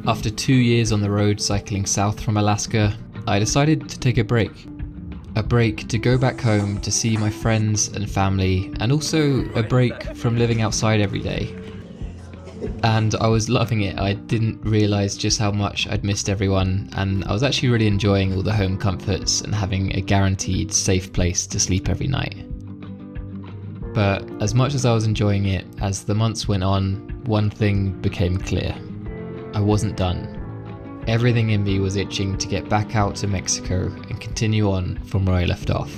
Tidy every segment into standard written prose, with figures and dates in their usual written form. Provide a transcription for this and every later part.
After 2 years on the road cycling south from Alaska, I decided to take a break. A break to go back home to see my friends and family, and also a break from living outside every day. And I was loving it. I didn't realise just how much I'd missed everyone, and I was actually really enjoying all the home comforts and having a guaranteed safe place to sleep every night. But as much as I was enjoying it, as the months went on, one thing became clear. I wasn't done. Everything in me was itching to get back out to Mexico and continue on from where I left off.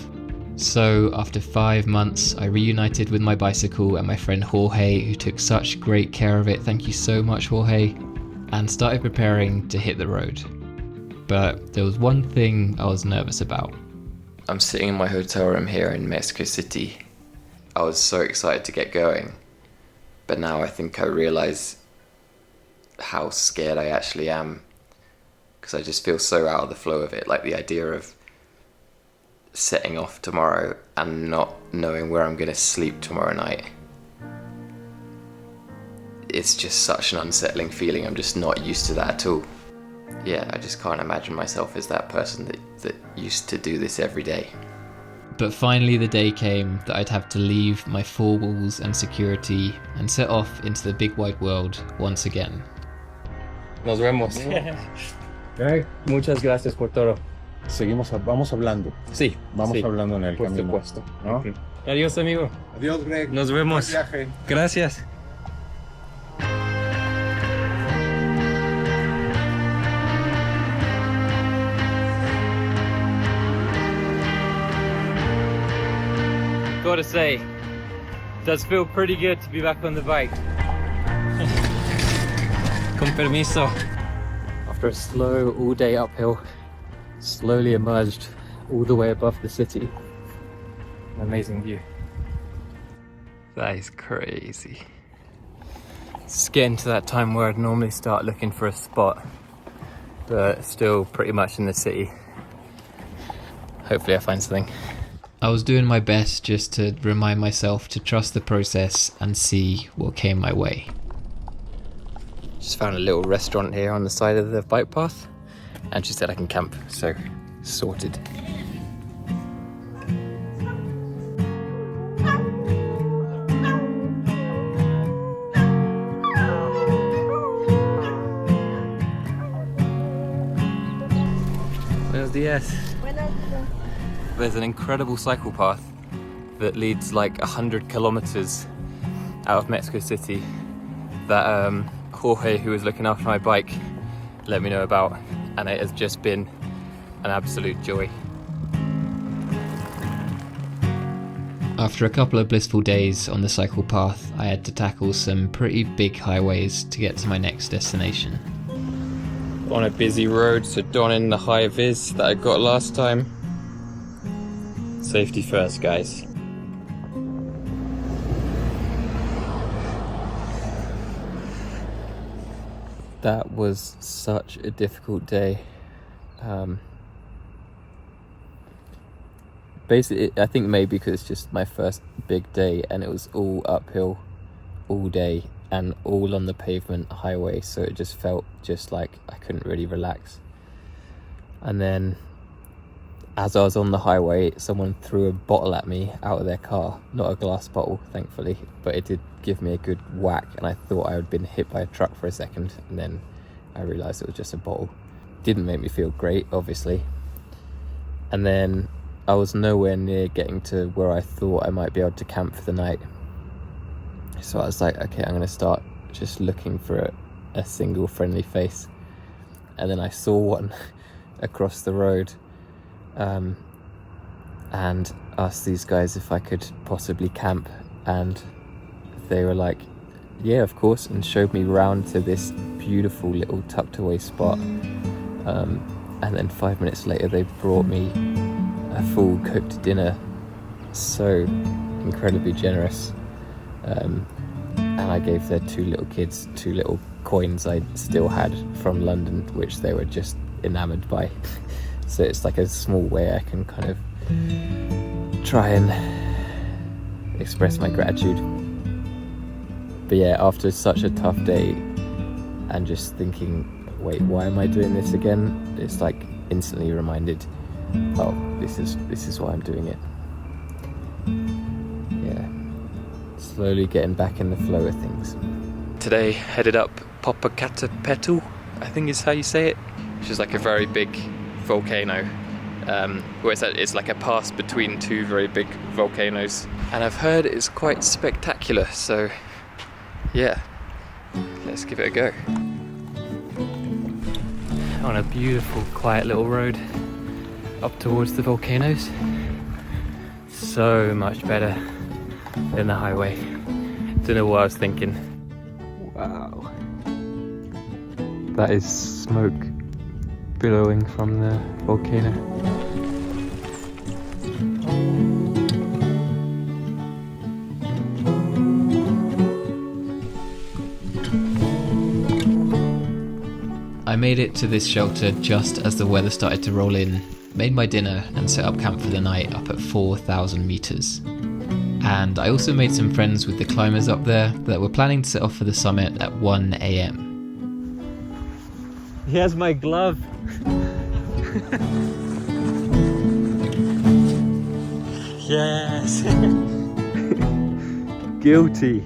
So after 5 months, I reunited with my bicycle and my friend Jorge, who took such great care of it. Thank you so much, Jorge. And started preparing to hit the road. But there was one thing I was nervous about. I'm sitting in my hotel room here in Mexico City. I was so excited to get going. But now I think I realise how scared I actually am. Because I just feel so out of the flow of it. Like the idea of setting off tomorrow and not knowing where I'm going to sleep tomorrow night. It's just such an unsettling feeling. I'm just not used to that at all. Yeah, I just can't imagine myself as that person that used to do this every day. But finally the day came that I'd have to leave my 4 walls and security and set off into the big wide world once again. Nos vemos. Okay. Muchas gracias por todo. Vamos hablando. Sí, Vamos sí, hablando en el por camino. supuesto. ¿No? Okay. Adiós, amigo. Adiós, Greg. Nos vemos. Buen viaje. Gracias. Gotta say, does feel pretty good to be back on the bike. Con permiso. After a slow all-day uphill, slowly emerged all the way above the city. An amazing view. That is crazy. It's getting to that time where I'd normally start looking for a spot, but still pretty much in the city. Hopefully I find something. I was doing my best just to remind myself to trust the process and see what came my way. Just found a little restaurant here on the side of the bike path, and she said I can camp, so sorted. Buenos dias. There's an incredible cycle path that leads like 100 kilometers out of Mexico City that Jorge, who was looking after my bike, let me know about, and it has just been an absolute joy. After a couple of blissful days on the cycle path, I had to tackle some pretty big highways to get to my next destination. On a busy road, so donning the high vis that I got last time. Safety first, guys. That was such a difficult day. Basically, I think maybe because it's just my first big day and it was all uphill all day and all on the pavement highway, so it just felt just like I couldn't really relax. And then as I was on the highway, someone threw a bottle at me out of their car. Not a glass bottle, thankfully, but it did give me a good whack, and I thought I had been hit by a truck for a second, and then I realised it was just a bottle. Didn't make me feel great, obviously. And then I was nowhere near getting to where I thought I might be able to camp for the night. So I was like, okay, I'm going to start just looking for a single friendly face. And then I saw one across the road, and asked these guys if I could possibly camp, and they were like, yeah, of course, and showed me round to this beautiful little tucked away spot. And then 5 minutes later they brought me a full cooked dinner. So incredibly generous. And I gave their 2 little kids 2 little coins I still had from London, which they were just enamored by. So it's like a small way I can kind of try and express my gratitude. But yeah, after such a tough day and just thinking wait, why am I doing this again? It's like instantly reminded, oh, this is why I'm doing it. Yeah, slowly getting back in the flow of things. Today headed up Popocatépetl, I think is how you say it, which is like a very big volcano. Where it's like a pass between two very big volcanoes, and I've heard it's quite spectacular, so yeah, let's give it a go. On a beautiful quiet little road up towards the volcanoes. So much better than the highway. Don't know what I was thinking. Wow, that is smoke billowing from the volcano. I made it to this shelter just as the weather started to roll in, made my dinner and set up camp for the night up at 4,000 meters. And I also made some friends with the climbers up there that were planning to set off for the summit at 1 AM. Here's my glove. Yes. Guilty.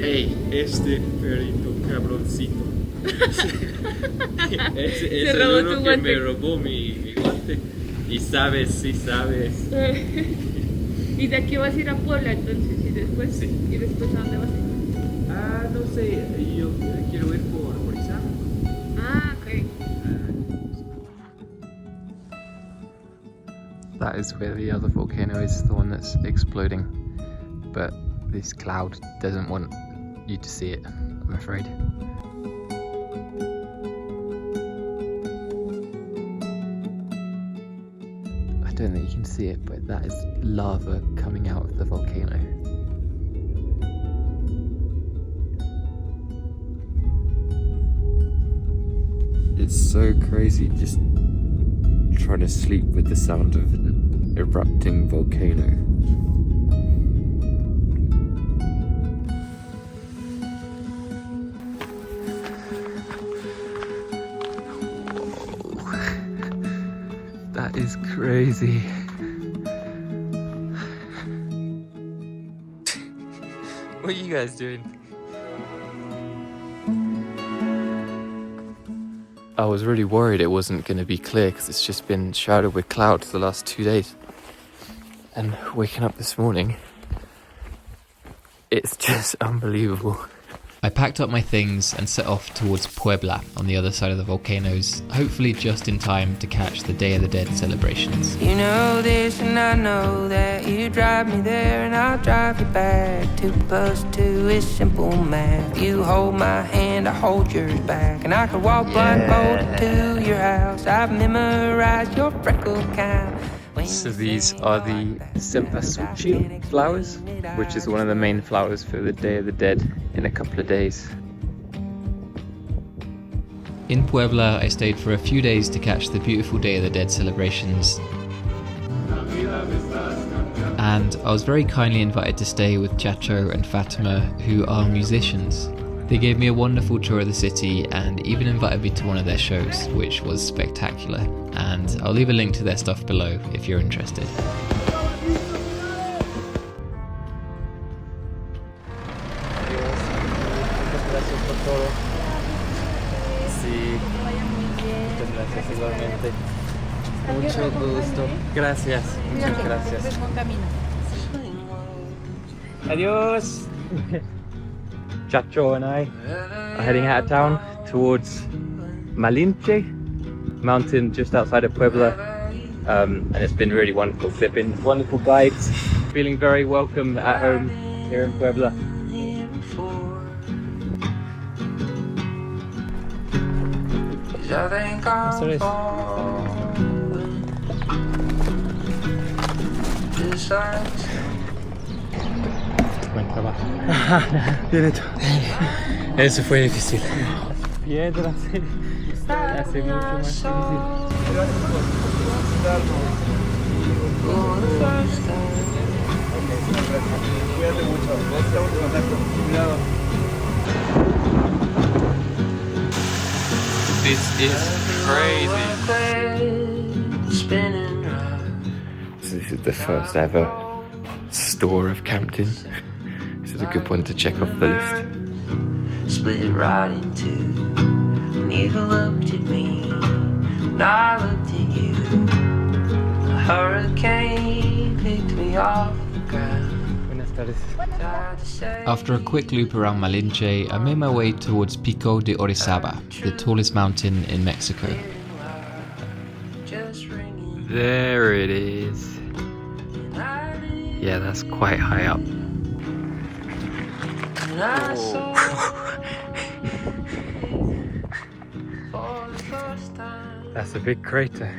Ey, este perrito cabroncito. Ese es robó uno tu que guante. me robó mi guante. Y sabes, sí sabes. Y de aquí vas a ir a Puebla entonces, y después, Sí. ¿y después a dónde vas a ir? Ah, no sé, yo quiero ir por Orizaba. Ah, ok. That is where the other volcano is, the one that's exploding. But this cloud doesn't want you to see it, I'm afraid. I don't think you can see it, but that is lava coming out of the volcano. It's so crazy just trying to sleep with the sound of an erupting volcano. That is crazy. What are you guys doing? I was really worried it wasn't going to be clear because it's just been shrouded with clouds the last 2 days. And waking up this morning, it's just unbelievable. I packed up my things and set off towards Puebla on the other side of the volcanoes, hopefully just in time to catch the Day of the Dead celebrations. You know this and I know that. You drive me there and I'll drive you back. 2 + 2 is simple math. You hold my hand, I hold yours back, and I could walk blindfolded to your house. I've memorized your freckle count. So these are the cempasúchil flowers, which is one of the main flowers for the Day of the Dead in a couple of days. In Puebla, I stayed for a few days to catch the beautiful Day of the Dead celebrations. And I was very kindly invited to stay with Chacho and Fatima, who are musicians. They gave me a wonderful tour of the city and even invited me to one of their shows, which was spectacular. And I'll leave a link to their stuff below if you're interested. Mucho gusto. Gracias. Muchas gracias. Adios. Chacho and I are heading out of town towards Malinche mountain just outside of Puebla, and it's been really wonderful. They've been wonderful guides, feeling very welcome at home here in Puebla. Eso es. Buen trabajo. Bien hecho. Eso fue difícil. Piedras. Hace mucho más difícil. Gracias por visitarnos. Cuídate mucho. Estamos en contacto. Cuidado. This is crazy. So this is the first ever store of Campton. This is a good one to check off the list. Split right in two. Neither looked at me, and I looked at you. A hurricane picked me off the ground. After a quick loop around Malinche, I made my way towards Pico de Orizaba, the tallest mountain in Mexico. There it is. Yeah, that's quite high up. That's a big crater.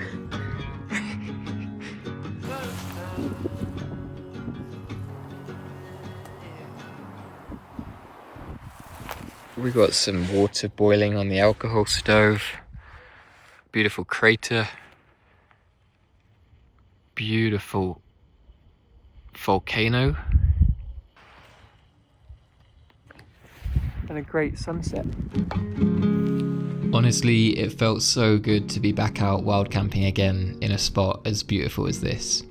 We got some water boiling on the alcohol stove. Beautiful crater. Beautiful volcano. And a great sunset. Honestly, it felt so good to be back out wild camping again in a spot as beautiful as this.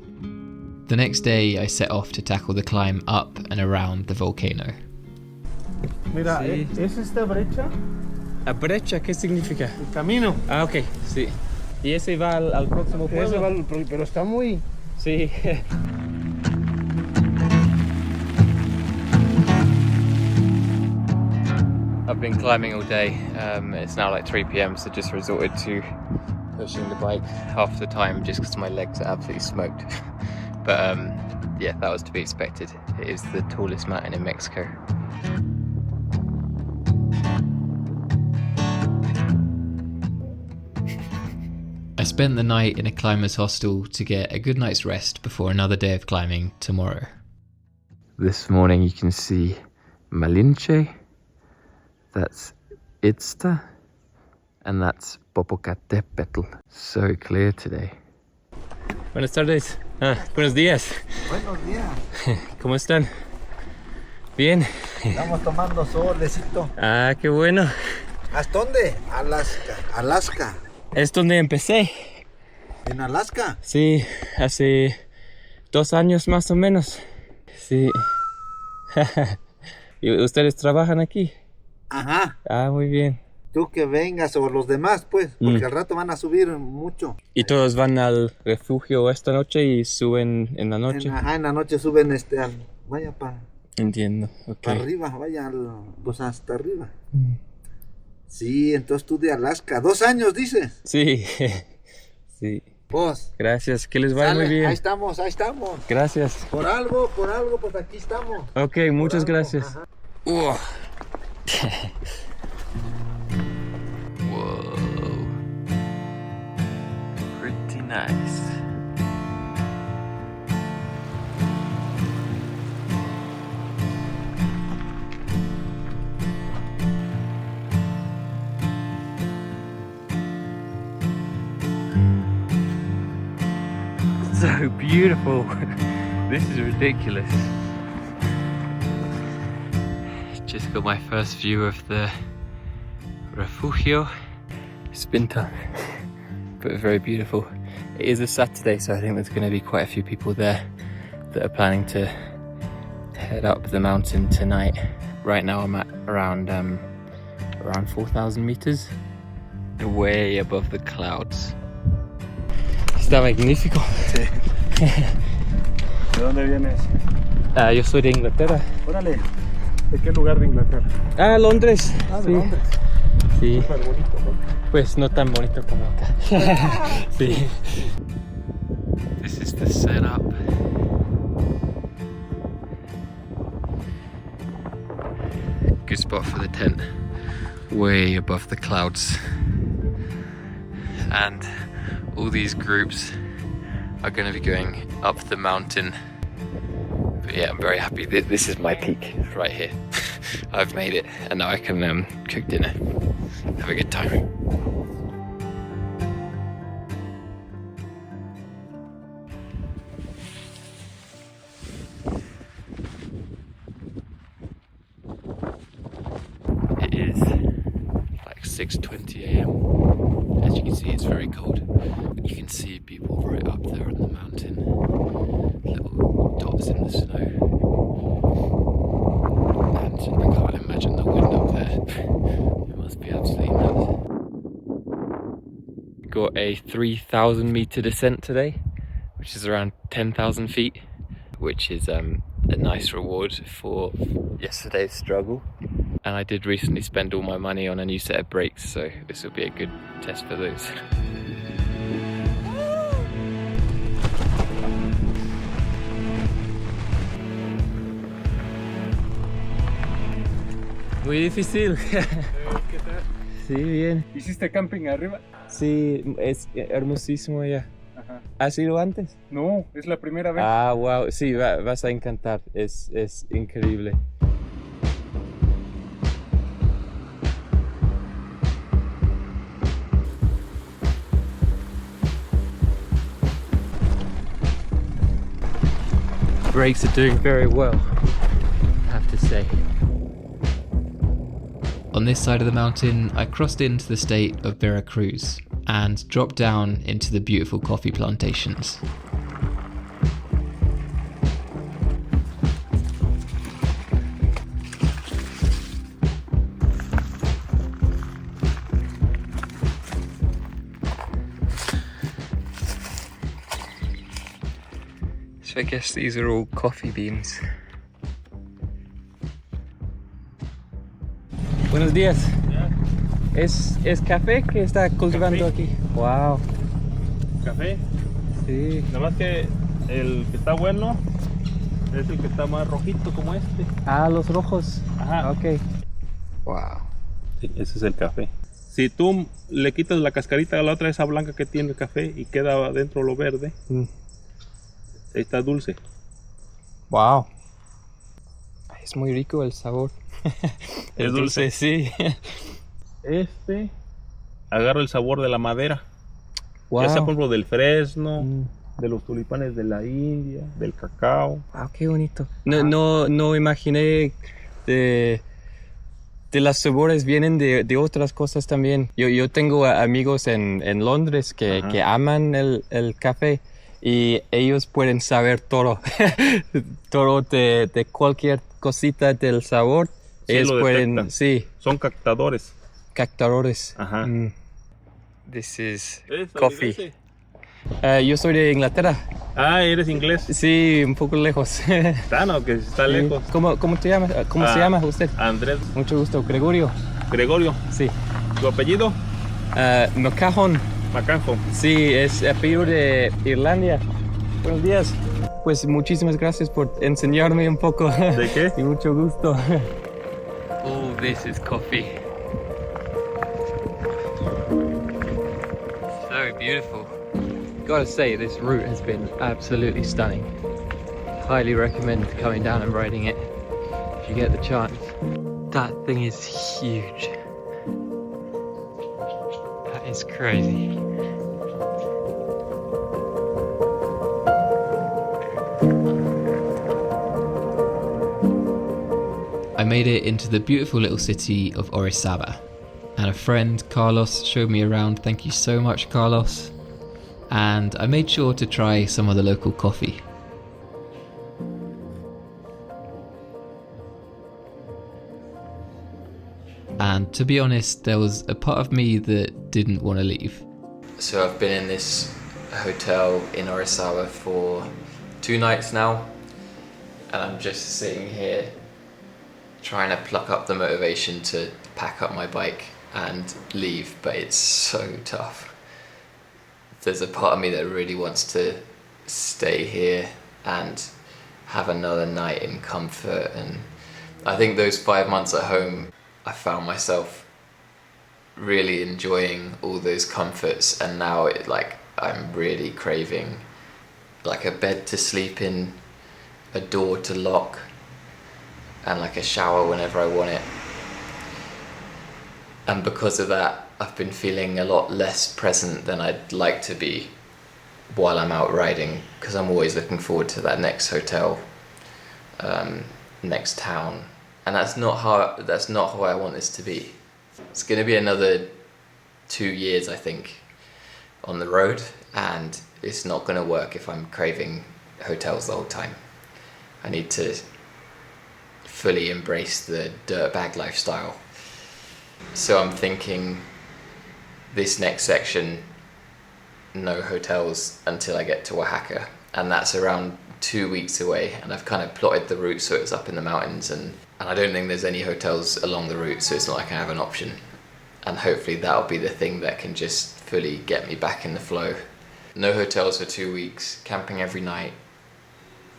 The next day, I set off to tackle the climb up and around the volcano. Mira, Sí. ¿es esta brecha? ¿La brecha qué significa? El camino. Ah, ok, sí. Y ese va al próximo pueblo. Ese va pero está muy... Sí. I've been climbing all day. It's now like 3 p.m, so just resorted to pushing the bike half the time just because my legs are absolutely smoked. But yeah, that was to be expected. It is the tallest mountain in Mexico. I spent the night in a climber's hostel to get a good night's rest before another day of climbing tomorrow. This morning you can see Malinche, that's Itzta, and that's Popocatépetl. So clear today. Buenas tardes. Buenos días. Buenos días. ¿Cómo están? Bien. Estamos tomando solecito. Ah, qué bueno. ¿Hasta dónde? Alaska. Alaska. Es donde empecé. ¿En Alaska? Sí, hace 2 años más o menos. Sí. ¿Y ustedes trabajan aquí? Ajá. Ah, muy bien. Tú que vengas o los demás, pues, porque al rato van a subir mucho. ¿Y todos van al refugio esta noche y suben en la noche? En la noche suben vaya para Entiendo, ok. arriba, vaya pues hasta arriba. Sí, entonces tú de Alaska. 2 años dices. Sí, sí. Pues. Gracias, que les vaya Sale, muy bien. ahí estamos, ahí estamos. Gracias. Por algo, pues aquí estamos. Ok, muchas algo, gracias. ajá. Whoa. Pretty nice. So beautiful. This is ridiculous. Just got my first view of the refugio. It's winter, but very beautiful. It is a Saturday, so I think there's going to be quite a few people there that are planning to head up the mountain tonight. Right now I'm at around 4,000 meters, way above the clouds. Está magnífico. Sí. ¿De dónde vienes? Yo soy de Inglaterra. Órale. ¿De qué lugar de Inglaterra? Ah, Londres. Ah, de Sí. Londres. Sí. Súper bonito, ¿no? Pues no tan bonito como acá. Sí. This is the setup. Good spot for the tent, way above the clouds. And all these groups are going to be going up the mountain. But yeah, I'm very happy. This is my peak right here. I've made it, and now I can cook dinner. Have a good time. It is like 6:20 a.m. As you can see, it's very cold. You can see people right up there on the mountain, little dots in the snow. And I can't imagine the wind up there. It must be absolutely nuts. Got a 3,000 meter descent today, which is around 10,000 feet, which is a nice reward for yesterday's struggle. And I did recently spend all my money on a new set of brakes, so this will be a good test for those. Muy difícil. ¿Qué tal? Sí, bien. ¿Hiciste camping arriba? Sí, es hermosísimo allá. Ajá. ¿Has ido antes? No, es la primera vez. Ah, wow, sí, vas a encantar, es increíble. Brakes are doing very well, I have to say. On this side of the mountain, I crossed into the state of Veracruz and dropped down into the beautiful coffee plantations. So I guess these are all coffee beans. Buenos días. ¿Es café que está cultivando aquí? Wow. Café, Sí. nada más que el que está bueno es el que está más rojito como este. Ah, los rojos. Ajá. Ok. Wow. Sí, ese es el café. Si tú le quitas la cascarita a la otra, esa blanca que tiene el café y queda adentro lo verde, ahí está dulce. Wow. Es muy rico el sabor. Es dulce. Sí. Este agarra el sabor de la madera. Wow. Ya sea por ejemplo del fresno, de los tulipanes de la India, del cacao. Wow, qué bonito. No imaginé de las sabores vienen de otras cosas también. Yo tengo amigos en Londres que aman el café y ellos pueden saber todo. Todo de cualquier cosita del sabor. Sí, Ellos lo pueden, detectan. sí, Son captadores. captadores. Ajá. This is ¿Eres coffee. inglés? Yo soy de Inglaterra. Ah, ¿eres inglés? Sí, un poco lejos. No, que está lejos. ¿Cómo te llamas? ¿Cómo se llama usted? Andrés Mucho gusto, Gregorio. Gregorio. Sí. ¿Tu apellido? McCahon. Macanjo. Sí, es apellido de Irlanda. Buenos días. Pues muchísimas gracias por enseñarme un poco. ¿De qué? Y mucho gusto. All this is coffee. So beautiful. Gotta say, this route has been absolutely stunning. Highly recommend coming down and riding it if you get the chance. That thing is huge. That is crazy. I made it into the beautiful little city of Orizaba, and a friend, Carlos, showed me around. Thank you so much, Carlos. And I made sure to try some of the local coffee. And to be honest, there was a part of me that didn't want to leave. So I've been in this hotel in Orizaba for 2 nights now, and I'm just sitting here trying to pluck up the motivation to pack up my bike and leave, but it's so tough. There's a part of me that really wants to stay here and have another night in comfort, and I think those 5 months at home, I found myself really enjoying all those comforts, and now I'm really craving like a bed to sleep in, a door to lock, and like a shower whenever I want it. And because of that, I've been feeling a lot less present than I'd like to be while I'm out riding, because I'm always looking forward to that next hotel, next town, and that's not how I want this to be. It's going to be another 2 years, I think, on the road, and it's not going to work if I'm craving hotels the whole time. I need to fully embrace the dirtbag lifestyle. So I'm thinking this next section, no hotels until I get to Oaxaca, and that's around 2 weeks away, and I've kind of plotted the route so it's up in the mountains, and I don't think there's any hotels along the route, so it's not like I have an option. And hopefully that'll be the thing that can just fully get me back in the flow. No hotels for 2 weeks, camping every night,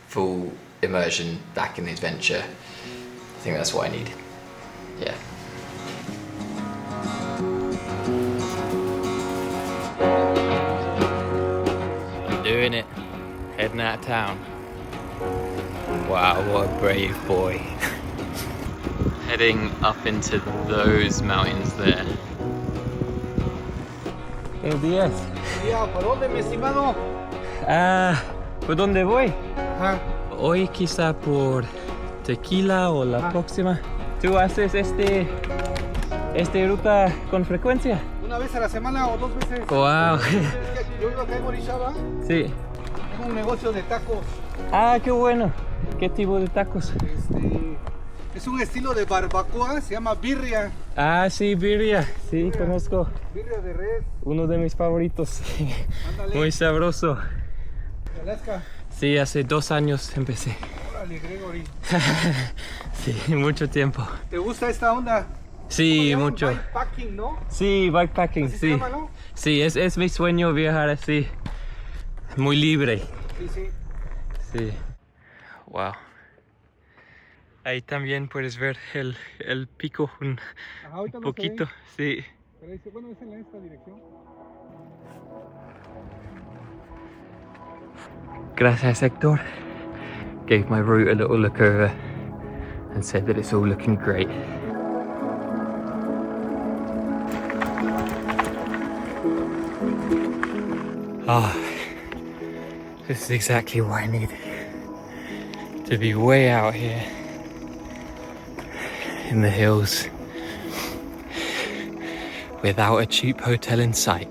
full immersion back in the adventure. I think that's what I need. Yeah. I'm doing it. Heading out of town. Wow, what a brave boy. Heading up into those mountains there. Buenos días. ¿Por dónde, mi estimado? ¿Por dónde voy? Ajá. Hoy quizá por Tequila o la próxima. ¿Tú haces este ruta con frecuencia? Una vez a la semana o 2 veces. Wow. Yo vivo acá en Orizaba. Sí. Tengo un negocio de tacos. Ah, qué bueno. ¿Qué tipo de tacos? Es un estilo de barbacoa, se llama birria. Ah, sí, birria. Sí, conozco. Birria de res. Uno de mis favoritos. Ándale. Muy sabroso. De Alaska. Sí, hace 2 años empecé. Órale, Gregory. Sí, mucho tiempo. ¿Te gusta esta onda? Sí, ¿Cómo le mucho. llaman? Bikepacking, ¿no? Sí, bikepacking, Así se sí. llama, ¿no? Sí, es mi sueño viajar así. Muy libre. Sí, sí. Sí. Wow. Ahí también puedes ver el pico un Ajá, ahorita no poquito. se ve, Sí. pero dice, bueno, es en esta dirección. Gracias, Hector. Gave my route a little look over and said that it's all looking great. Ah, this is exactly what I needed. To be way out here in the hills without a cheap hotel in sight.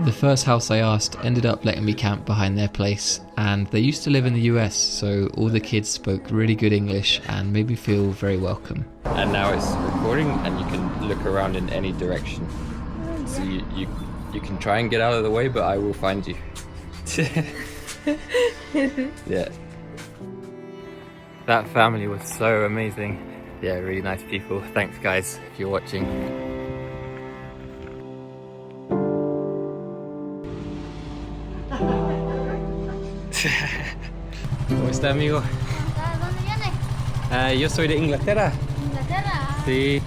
The first house I asked ended up letting me camp behind their place, and they used to live in the US, so all the kids spoke really good English and made me feel very welcome. And now it's recording and you can look around in any direction. So you can try and get out of the way, but I will find you. Yeah. That family was so amazing. Yeah, really nice people. Thanks guys if you're watching. ¿Cómo está, amigo? ¿Dónde vienes? Yo soy de Inglaterra. ¿Inglaterra? Sí.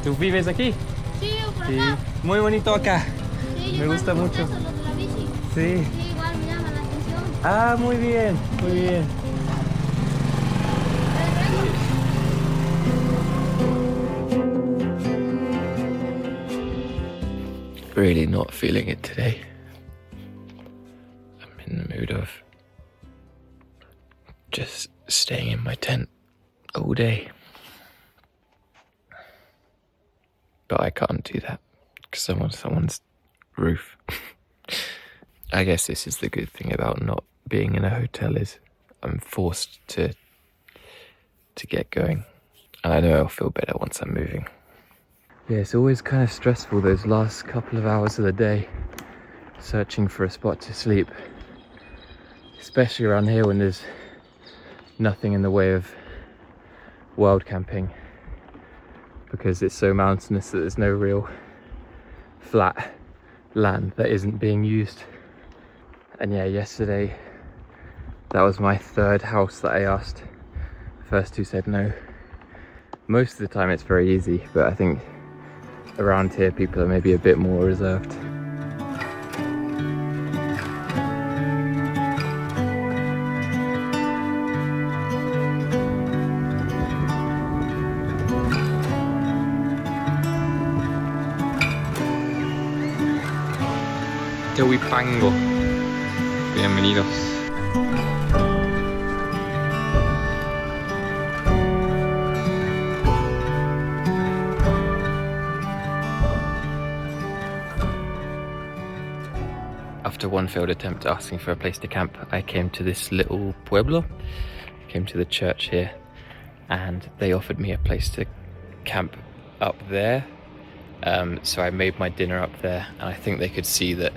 ¿Tú vives aquí? Sí, por Sí. acá. Muy bonito acá. Sí, Me igual gusta me mucho. eso, lo de la bici. Sí. Sí, igual me llama la atención. Ah, muy bien, muy bien. Really not feeling it today. I'm in the mood of just staying in my tent all day. But I can't do that because I'm on someone's roof. I guess this is the good thing about not being in a hotel is I'm forced to get going. And I know I'll feel better once I'm moving. Yeah, it's always kind of stressful those last couple of hours of the day, searching for a spot to sleep. Especially around here when there's nothing in the way of wild camping, because it's so mountainous that there's no real flat land that isn't being used. And yeah, yesterday that was my 3rd house that I asked. The first 2 said no. Most of the time it's very easy, but I think around here people are maybe a bit more reserved. Tehuipango. Bienvenidos. After one failed attempt asking for a place to camp, I came to this little pueblo, came to the church here, and they offered me a place to camp up there. So I made my dinner up there, and I think they could see that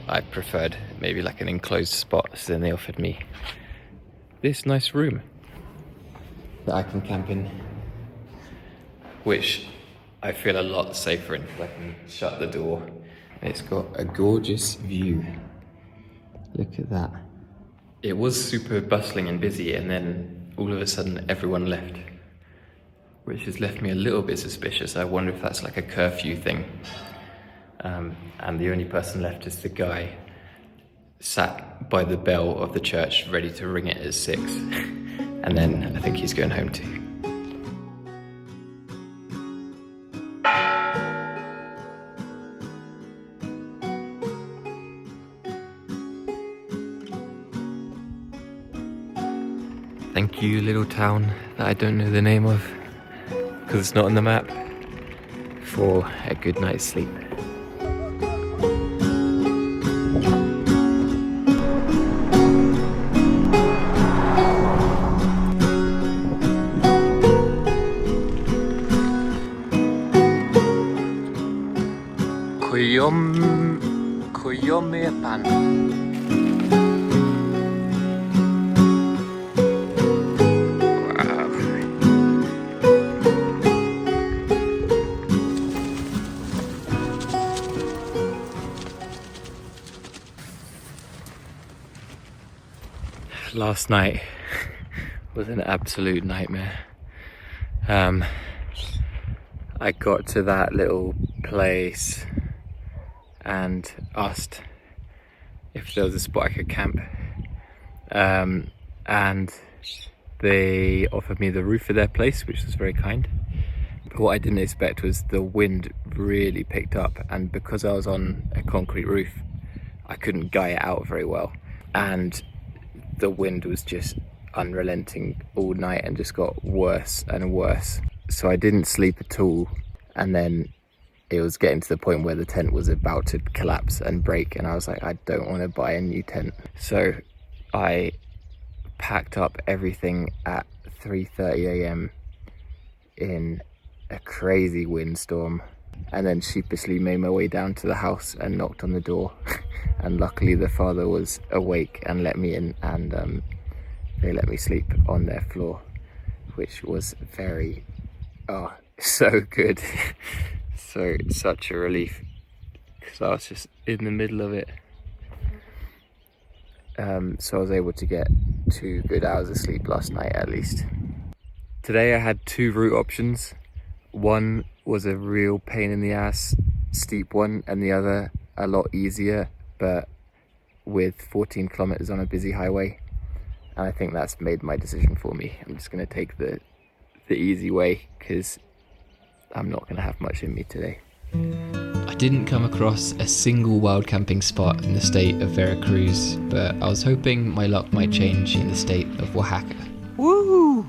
I preferred maybe like an enclosed spot, so then they offered me this nice room that I can camp in, which I feel a lot safer in because I can shut the door. It's got a gorgeous view. Look at that. It was super bustling and busy, and then all of a sudden everyone left, which has left me a little bit suspicious. I wonder if that's like a curfew thing. And the only person left is the guy sat by the bell of the church ready to ring it at 6. And then I think he's going home too. Thank you, little town that I don't know the name of, because it's not on the map, for a good night's sleep. Kuyomepan. Last night was an absolute nightmare. I got to that little place and asked if there was a spot I could camp, and they offered me the roof of their place, which was very kind. But what I didn't expect was the wind really picked up, and because I was on a concrete roof, I couldn't guy it out very well, and the wind was just unrelenting all night and just got worse and worse. So I didn't sleep at all, and then it was getting to the point where the tent was about to collapse and break, and I was like, I don't want to buy a new tent. So I packed up everything at 3:30 a.m. in a crazy windstorm, and then sheepishly made my way down to the house and knocked on the door. And luckily the father was awake and let me in, and they let me sleep on their floor, which was very, so good. So such a relief, because I was just in the middle of it. So I was able to get 2 good hours of sleep last night at least. Today I had 2 route options. One was a real pain in the ass, steep one, and the other a lot easier, but with 14 kilometers on a busy highway. And I think that's made my decision for me. I'm just going to take the easy way, because I'm not going to have much in me today. I didn't come across a single wild camping spot in the state of Veracruz, but I was hoping my luck might change in the state of Oaxaca. Woo!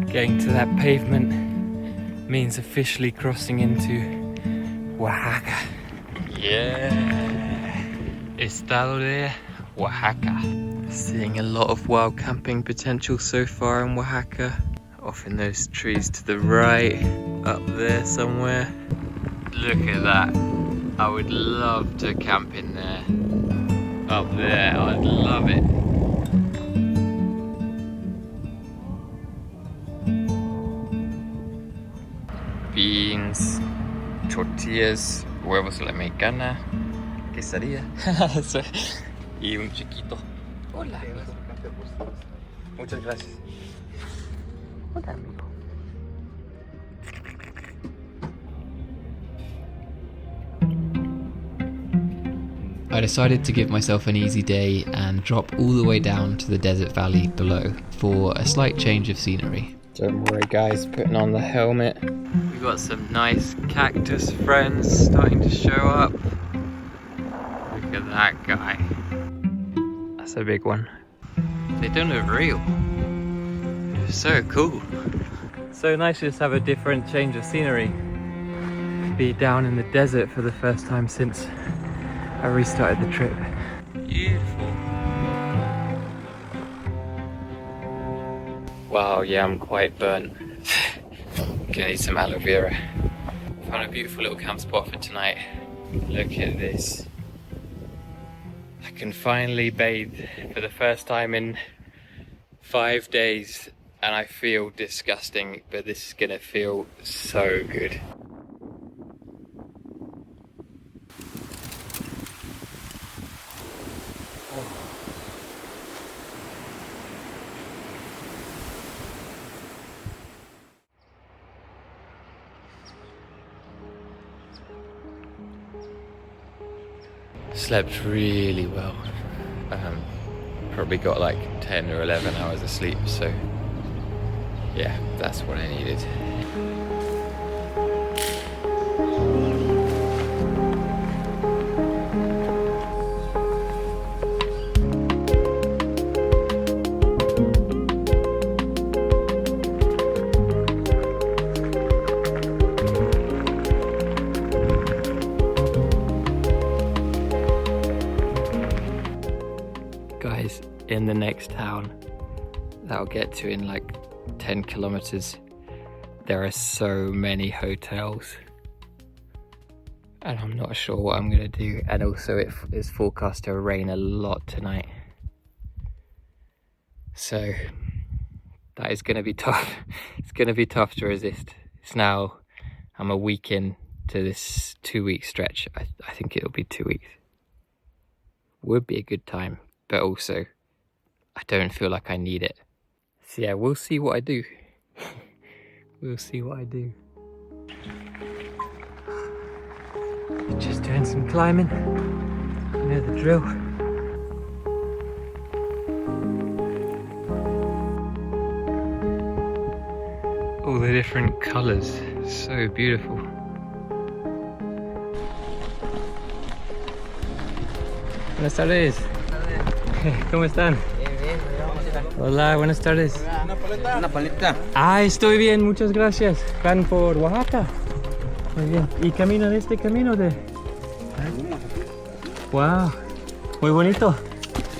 Getting to that pavement means officially crossing into Oaxaca. Yeah! Estado de Oaxaca. Seeing a lot of wild camping potential so far in Oaxaca. Off in those trees to the right, up there somewhere. Look at that. I would love to camp in there. Up there, I'd love it. Beans, tortillas, huevos a la mexicana, quesadilla y un chiquito. Hola. Muchas gracias. Hola, amigo. I decided to give myself an easy day and drop all the way down to the desert valley below for a slight change of scenery. Don't worry guys, putting on the helmet. We've got some nice cactus friends starting to show up. Look at that guy. That's a big one. They don't look real. So cool. So nice to just have a different change of scenery. Be down in the desert for the first time since I restarted the trip. Beautiful. Wow, yeah, I'm quite burnt. Gonna need some aloe vera. Found a beautiful little camp spot for tonight. Look at this. I can finally bathe for the first time in 5 days, and I feel disgusting, but this is gonna feel so good. Slept really well. Probably got like 10 or 11 hours of sleep, so yeah, that's what I needed. Guys, in the next town that I'll get to in like 10 kilometers, there are so many hotels, and I'm not sure what I'm gonna do. And also it is forecast to rain a lot tonight, so that is gonna be tough. It's gonna be tough to resist. It's now, I'm a week in to this 2-week stretch. I think it'll be 2 weeks. Would be a good time, but also I don't feel like I need it. So yeah, we'll see what I do. We'll see what I do. Just doing some climbing. You know the drill. All the different colours, so beautiful. Buenas tardes. ¿Cómo están? Hola, buenas tardes. Una paleta. Ah, estoy bien, muchas gracias. Van por Oaxaca. Muy bien. ¿Y camino de este camino de...? Wow, muy bonito.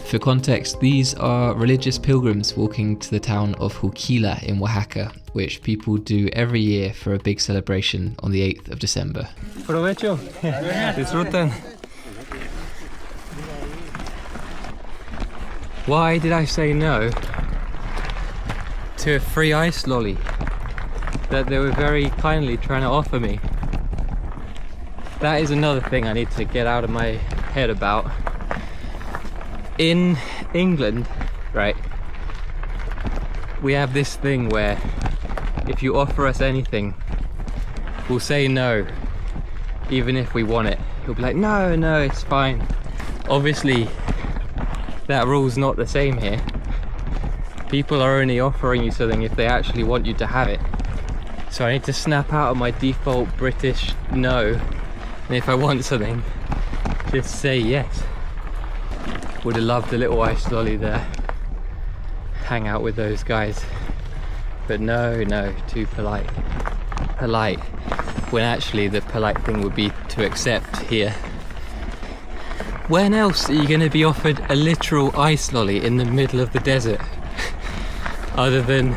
For context, these are religious pilgrims walking to the town of Juquila in Oaxaca, which people do every year for a big celebration on the 8th of December. Provecho. Disfruten. Why did I say no to a free ice lolly that they were very kindly trying to offer me? That is another thing I need to get out of my head about. In England, right, we have this thing where if you offer us anything, we'll say no, even if we want it. You'll be like, no, it's fine. Obviously, that rule's not the same here. People are only offering you something if they actually want you to have it. So I need to snap out of my default British no, and if I want something, just say yes. Would have loved a little ice lolly there. Hang out with those guys. But no, too polite. Polite, when actually the polite thing would be to accept here. When else are you going to be offered a literal ice lolly in the middle of the desert? Other than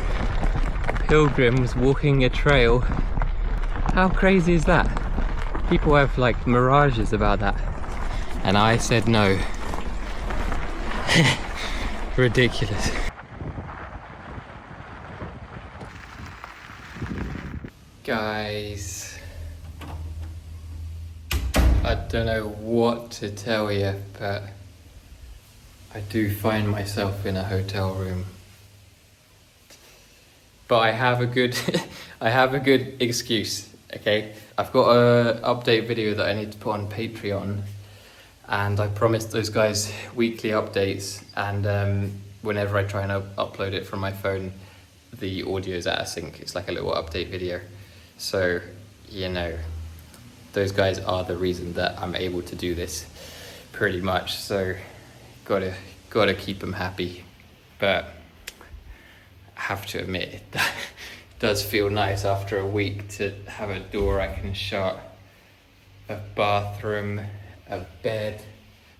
pilgrims walking a trail. How crazy is that? People have like mirages about that. And I said no. Ridiculous. Guys, I don't know what to tell you, but I do find myself in a hotel room. But I have a good I have a good excuse, okay? I've got a update video that I need to put on Patreon, and I promised those guys weekly updates, and whenever I try and upload it from my phone, the audio is out of sync. It's like a little update video. So, you know, those guys are the reason that I'm able to do this, pretty much. So, gotta keep them happy. but I have to admit it does feel nice after a week to have a door I can shut, a bathroom, a bed.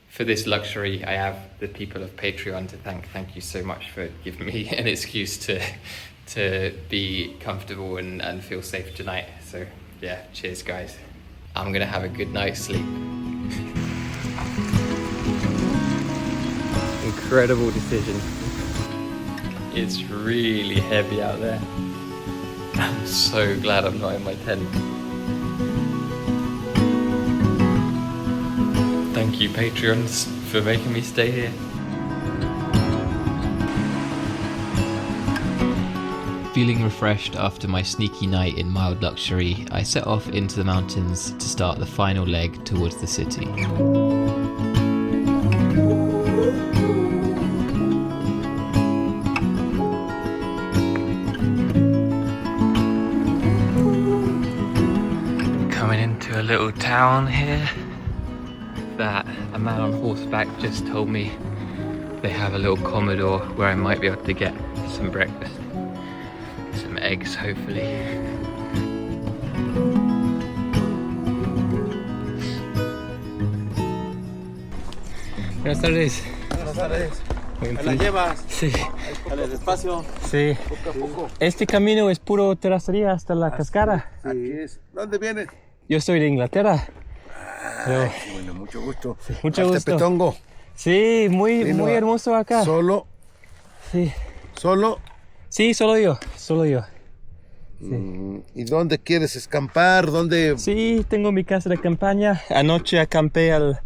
For this luxury, I have the people of Patreon to thank. Thank you so much for giving me an excuse to be comfortable and feel safe tonight. So yeah, cheers guys. I'm gonna have a good night's sleep. Incredible decision. It's really heavy out there. I'm so glad I'm not in my tent. Thank you, Patreons, for making me stay here. Feeling refreshed after my sneaky night in mild luxury, I set off into the mountains to start the final leg towards the city. Coming into a little town here that a man on horseback just told me they have a little Commodore where I might be able to get some breakfast. Some eggs, hopefully. Buenas tardes. Buenas tardes. ¿Me la llevas? Sí. Dale despacio. Sí. Poco a poco. Este camino es puro terracería hasta la cascada. Aquí es. ¿Dónde vienes? Yo soy de Inglaterra. Ay, bueno, mucho gusto. Sí, mucho gusto. Petongo. Sí, muy hermoso acá. ¿Solo? Sí. ¿Solo? Sí, solo yo. Sí. ¿Y dónde quieres escampar? ¿Dónde? Sí, tengo mi casa de campaña. Anoche acampé al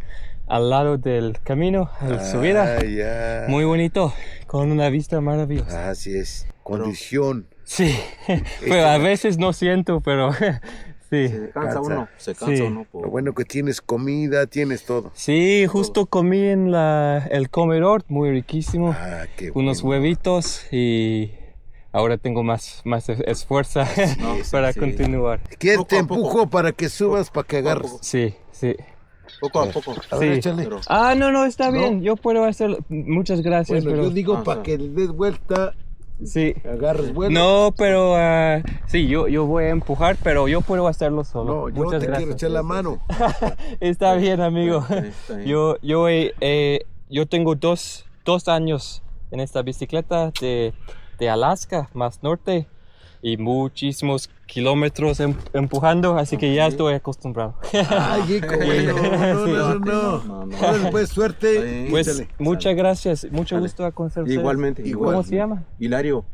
lado del camino, a la subida. Ya. Muy bonito, con una vista maravillosa. Así es. Condición. Sí, pero a veces no siento, pero sí. Se cansa uno. Lo bueno que tienes comida, tienes todo. Sí, justo comí en el comedor, muy riquísimo. Qué unos bueno. Huevitos y ahora tengo más esfuerzo para continuar. ¿Quién te empujó para que subas, para que agarres? Sí. Poco a poco. A Sí. ver, échale. No, está bien. Yo puedo hacerlo. Muchas gracias. Bueno, pero... yo digo para que le des vuelta, sí. agarres vuelo. No, pero sí, yo voy a empujar, pero yo puedo hacerlo solo. No, yo Muchas te gracias. quiero echar la mano. Está bien, amigo. Está bien. Yo tengo dos años en esta bicicleta de Alaska, más norte, y muchísimos kilómetros empujando, así que ya estoy acostumbrado. Ay, qué bueno. No. Pues suerte. Pues Échale. muchas gracias, mucho gusto a conocerse. Igualmente. ¿Cómo se llama? Hilario.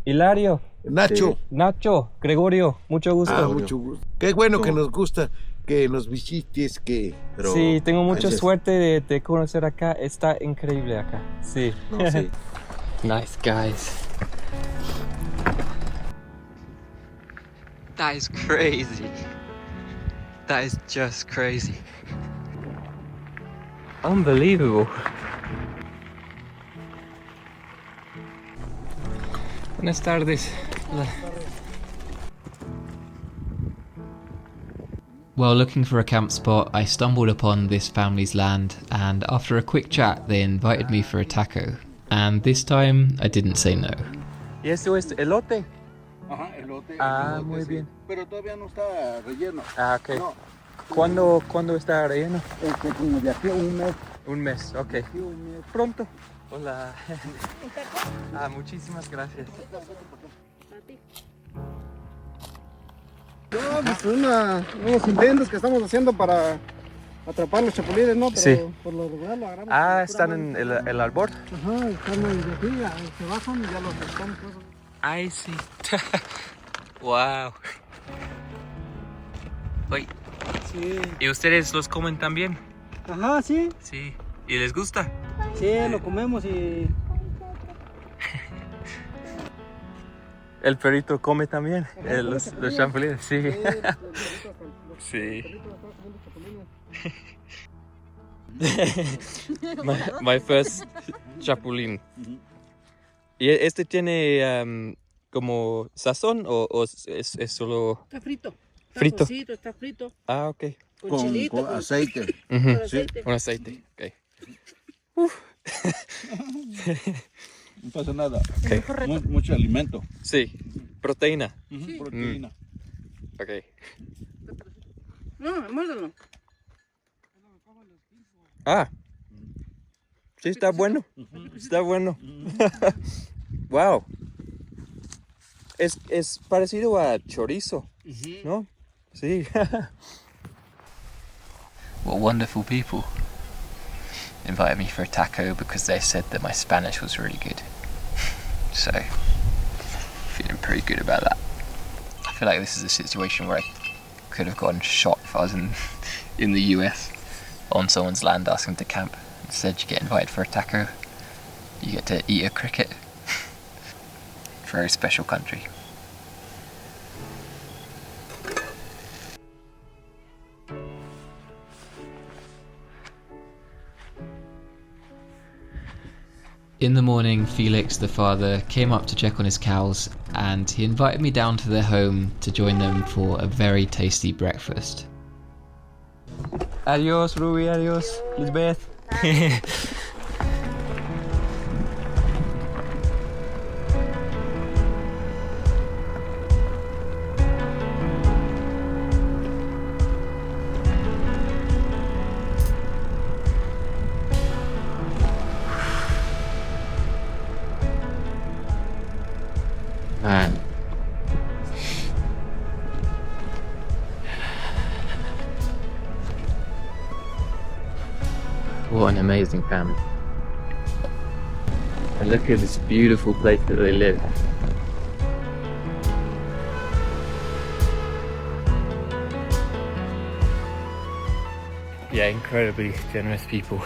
Nacho. Nacho, Gregorio, mucho gusto. Mucho gusto. Qué bueno que nos gusta que nos visites, Pero sí, tengo mucha suerte de conocer acá. Está increíble acá. Sí. No, sí. Nice guys. That is crazy. That is just crazy. Unbelievable. Buenas tardes. While looking for a camp spot, I stumbled upon this family's land, and after a quick chat, they invited me for a taco. And this time, I didn't say no. ¿Y eso es elote? Ajá, elote. Muy bien. Pero todavía no está relleno. Ok. No. ¿Cuándo está relleno? Como de aquí a un mes. Un mes, ok. Pronto. Hola. Muchísimas gracias. No, pues unos inventos que estamos haciendo para atrapar los chapulines, ¿no? Pero sí. Por lo regular lo agarramos. ¿Están en el árbol? Ajá, están de aquí, se bajan y ya los pescamos. Ay, sí. Wow. Uy. Sí. ¿Y ustedes los comen también? Ajá, sí. Sí. ¿Y les gusta? Sí, lo comemos y... ¿El perrito come también? Los chapulines, sí. Sí. my first chapulín. ¿Y este tiene como sazón o es solo...? Está frito. ¿Frito? Está frito. Ah, ok. Con aceite. Con aceite, ok. No pasa nada. Okay. Mucho alimento. Sí. Proteína. Proteína. Okay. No, muérdelo. Ah. Sí, está bueno. Está bueno. Wow. Es parecido a chorizo, ¿no? Sí. What wonderful people invited me for a taco because they said that my Spanish was really good. So, feeling pretty good about that. I feel like this is a situation where I could have gotten shot if I was in the US on someone's land asking to camp. Instead, you get invited for a taco. You get to eat a cricket. Very special country. In the morning, Felix, the father, came up to check on his cows, and he invited me down to their home to join them for a very tasty breakfast. Adiós, Ruby. Adiós, Lisbeth. Man. What an amazing family. And look at this beautiful place that they live. Yeah, incredibly generous people.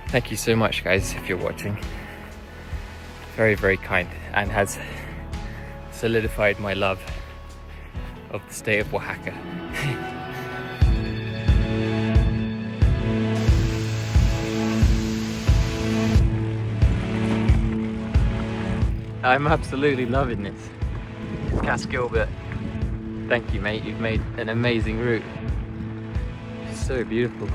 Thank you so much, guys, if you're watching. Very, very kind, and has solidified my love of the state of Oaxaca. I'm absolutely loving this. Cass Gilbert, thank you, mate. You've made an amazing route. It's so beautiful.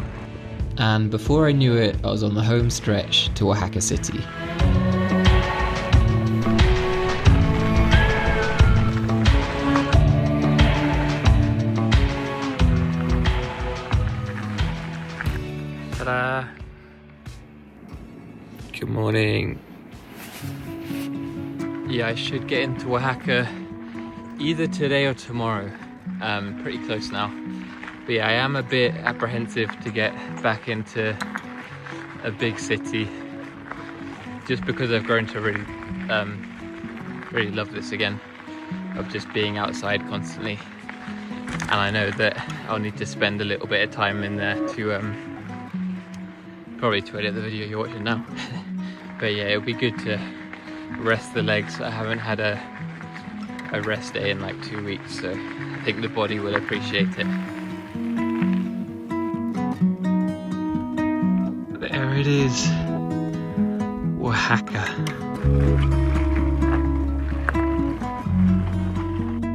And before I knew it, I was on the home stretch to Oaxaca City. Ta-da! Good morning. Yeah, I should get into Oaxaca either today or tomorrow. Pretty close now. But yeah, I am a bit apprehensive to get back into a big city, just because I've grown to really love this again, of just being outside constantly. And I know that I'll need to spend a little bit of time in there to probably to edit the video you're watching now. But yeah, it'll be good to rest the legs. I haven't had a rest day in like 2 weeks, so I think the body will appreciate it. There it is, Oaxaca.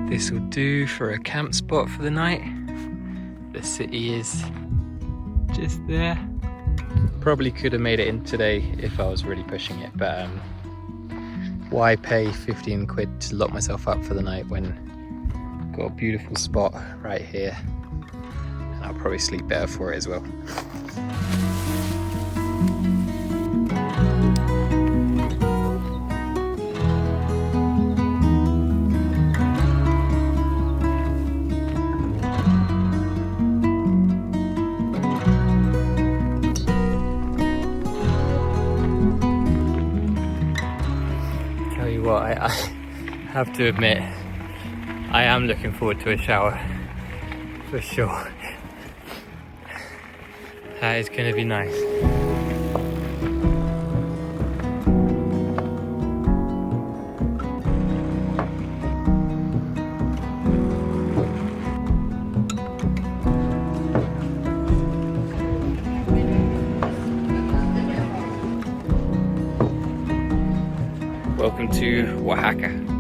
This will do for a camp spot for the night. The city is just there. Probably could have made it in today if I was really pushing it, but why pay 15 quid to lock myself up for the night when I've got a beautiful spot right here, and I'll probably sleep better for it as well. I have to admit, I am looking forward to a shower, for sure. That is going to be nice. Welcome to Oaxaca.